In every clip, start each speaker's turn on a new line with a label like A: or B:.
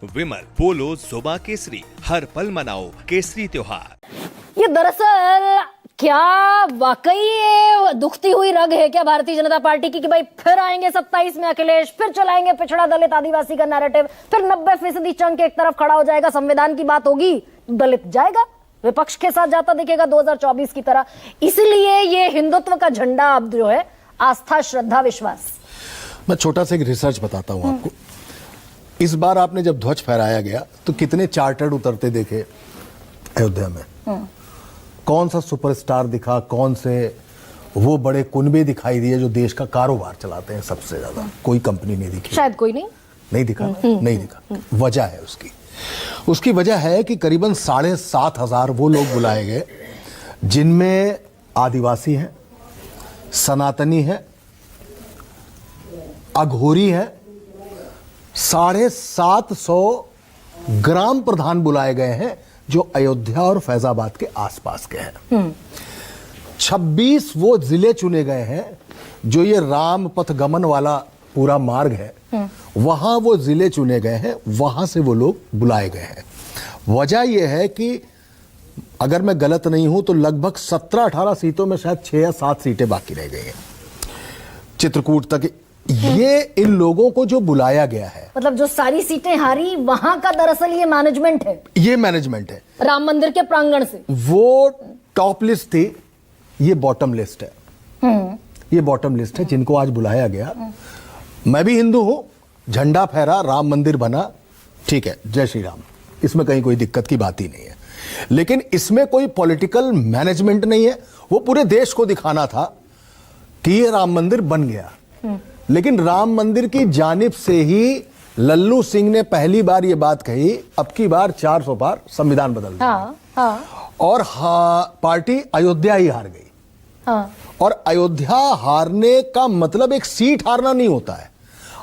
A: विमल पोलो जुबा केसरी, हर पल मनाओ केसरी त्योहार।
B: ये दरअसल क्या वाकई ये दुखती हुई रग है क्या भारतीय जनता पार्टी की कि भाई फिर आएंगे 27 में अखिलेश, फिर चलाएंगे पिछड़ा दलित आदिवासी का नैरेटिव, फिर 90% चंक एक तरफ खड़ा हो जाएगा, संविधान की बात होगी, दलित जाएगा विपक्ष के साथ जाता दिखेगा 2024 की तरह। इसलिए ये हिंदुत्व का झंडा अब जो है आस्था, श्रद्धा, विश्वास।
C: मैं छोटा सा एक रिसर्च बताता हूं आपको। इस बार आपने जब ध्वज फहराया गया तो कितने चार्टर्ड उतरते देखे अयोध्या में? कौन सा सुपरस्टार दिखा, कौन से वो बड़े कुनबे दिखाई दिए जो देश का कारोबार चलाते हैं सबसे ज्यादा? कोई कंपनी नहीं दिखी,
B: शायद कोई नहीं
C: दिखा ना? नहीं दिखा। वजह है उसकी वजह है कि करीबन 7,500 वो लोग बुलाए गए जिनमें आदिवासी हैं, सनातनी हैं, अघोरी हैं, 750 ग्राम प्रधान बुलाए गए हैं जो अयोध्या और फैजाबाद के आसपास के हैं। 26 वो जिले चुने गए हैं जो ये राम पथ गमन वाला पूरा मार्ग है, वहां वो जिले चुने गए हैं, वहां से वो लोग बुलाए गए हैं। वजह यह है कि अगर मैं गलत नहीं हूं तो लगभग 17-18 सीटों में शायद 6 या 7 सीटें बाकी रह गई हैं चित्रकूट तक। ये इन लोगों को जो बुलाया गया है,
B: मतलब जो सारी सीटें हारी वहां का दरअसल ये मैनेजमेंट है,
C: ये मैनेजमेंट है
B: राम मंदिर के प्रांगण से।
C: वो टॉप लिस्ट थी, ये बॉटम लिस्ट है। ये बॉटम लिस्ट है जिनको आज बुलाया गया। मैं भी हिंदू हूं, झंडा फहरा, राम मंदिर बना, ठीक है, जय श्री राम, इसमें कहीं कोई दिक्कत की बात ही नहीं है। लेकिन इसमें कोई पॉलिटिकल मैनेजमेंट नहीं है। वो पूरे देश को दिखाना था कि ये राम मंदिर बन गया। लेकिन राम मंदिर की जानिब से ही लल्लू सिंह ने पहली बार ये बात कही, अब की बार 400 पार संविधान बदल दिया। और पार्टी अयोध्या ही हार गई। और अयोध्या हारने का मतलब एक सीट हारना नहीं होता है।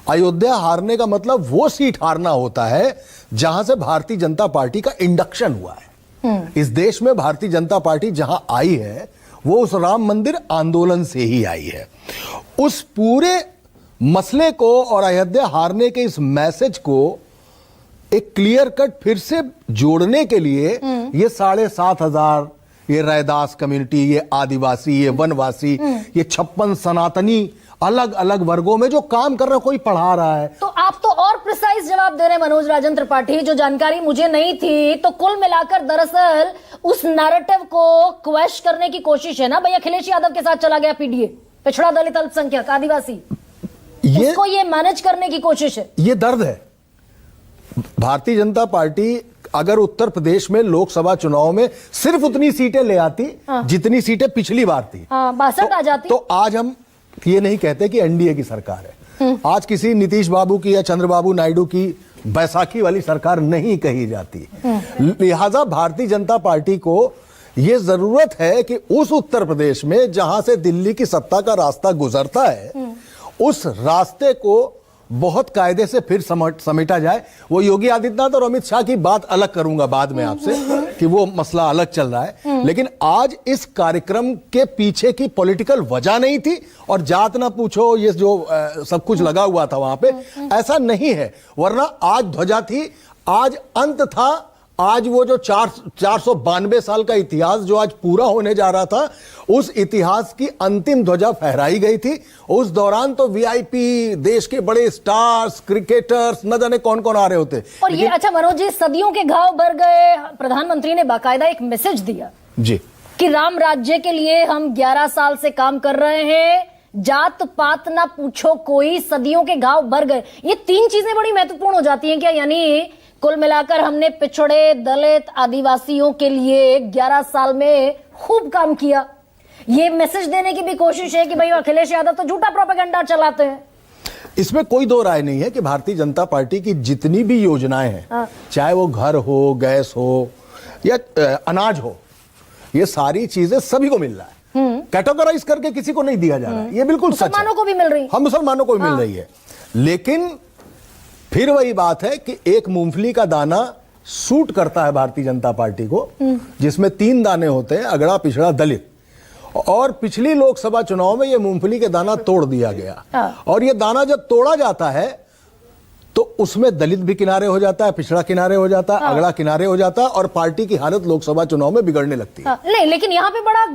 C: अयोध्या हारने का मतलब वो सीट हारना होता है जहां से भारतीय जनता पार्टी का इंडक्शन हुआ है। इस देश में भारतीय जनता पार्टी जहां आई है वो उस राम मंदिर आंदोलन से ही आई है। उस पूरे मसले को और अयोध्या हारने के इस मैसेज को एक क्लियर कट फिर से जोड़ने के लिए ये 7,500, ये रैदास कम्युनिटी, ये आदिवासी, ये वनवासी, ये 56 सनातनी, अलग अलग वर्गों में जो काम कर रहा है, कोई पढ़ा रहा है।
B: तो आप तो और प्रिसाइज जवाब दे रहे हैं मनोज राजन त्रिपाठी, जो जानकारी मुझे नहीं थी। तो कुल मिलाकर दरअसल उस नैरेटिव को क्वेश्चन करने की कोशिश है ना भाई। अखिलेश यादव के साथ चला गया पीडीए, पिछड़ा दलित, अल्पसंख्यक, आदिवासी, उसको ये मैनेज करने की कोशिश है।
C: ये दर्द है। भारतीय जनता पार्टी अगर उत्तर प्रदेश में लोकसभा चुनाव में सिर्फ उतनी सीटें ले आती जितनी सीटें पिछली बार थी,
B: 62 आ जाती,
C: तो आज हम ये नहीं कहते कि एनडीए की सरकार है। आज किसी नीतीश बाबू की या चंद्रबाबू नायडू की बैसाखी वाली सरकार नहीं कही जाती। लिहाजा भारतीय जनता पार्टी को यह जरूरत है कि उस उत्तर प्रदेश में जहां से दिल्ली की सत्ता का रास्ता गुजरता है, उस रास्ते को बहुत कायदे से फिर समेटा जाए। वो योगी आदित्यनाथ और अमित शाह की बात अलग करूंगा बाद में आपसे कि वो मसला अलग चल रहा है। लेकिन आज इस कार्यक्रम के पीछे की पॉलिटिकल वजह नहीं थी। और जात ना पूछो, ये जो सब कुछ लगा हुआ था वहां पे, ऐसा नहीं है। वरना आज ध्वजा थी, आज अंत था। आज वो जो 492 साल का इतिहास जो आज पूरा होने जा रहा था, उस इतिहास की अंतिम ध्वजा फहराई गई थी। उस दौरान तो वीआईपी, देश के बड़े स्टार्स, क्रिकेटर्स, न जाने कौन कौन आ रहे होते।
B: और ये अच्छा मनोज जी, सदियों के घाव भर गए। प्रधानमंत्री ने बाकायदा एक मैसेज दिया जी कि राम राज्य के लिए हम 11 साल से काम कर रहे हैं, जात पात ना पूछो कोई, सदियों के घाव भर गए। ये 3 चीजें बड़ी महत्वपूर्ण हो जाती हैं क्या? यानी कुल मिलाकर हमने पिछड़े, दलित, आदिवासियों के लिए 11 साल में खूब काम किया। ये मैसेज देने की भी कोशिश है कि भाई अखिलेश यादव तो झूठा प्रोपेगेंडा चलाते हैं।
C: इसमें कोई दो राय नहीं है कि भारतीय जनता पार्टी की जितनी भी योजनाएं हैं, चाहे वो घर हो, गैस हो या अनाज हो, ये सारी चीजें सभी को मिल रहा है। कैटेगराइज करके किसी को नहीं दिया जा रहा है। ये बिल्कुल सच है।
B: मुसलमानों को भी मिल रही है।
C: हम मुसलमानों को भी मिल रही है। लेकिन फिर वही बात है कि एक मूंगफली का दाना सूट करता है भारतीय जनता पार्टी को, जिसमें 3 दाने होते हैं, अगड़ा, पिछड़ा, दलित। और पिछली लोकसभा चुनाव में यह मूंगफली के दाना तोड़ दिया गया। और यह दाना जब तोड़ा जाता है तो उसमें दलित भी किनारे हो जाता है, पिछड़ा किनारे हो जाता है, अगड़ा किनारे हो जाता है, और पार्टी की हालत लोकसभा चुनाव में बिगड़ने लगती है।
B: नहीं, लेकिन यहाँ पे बड़ा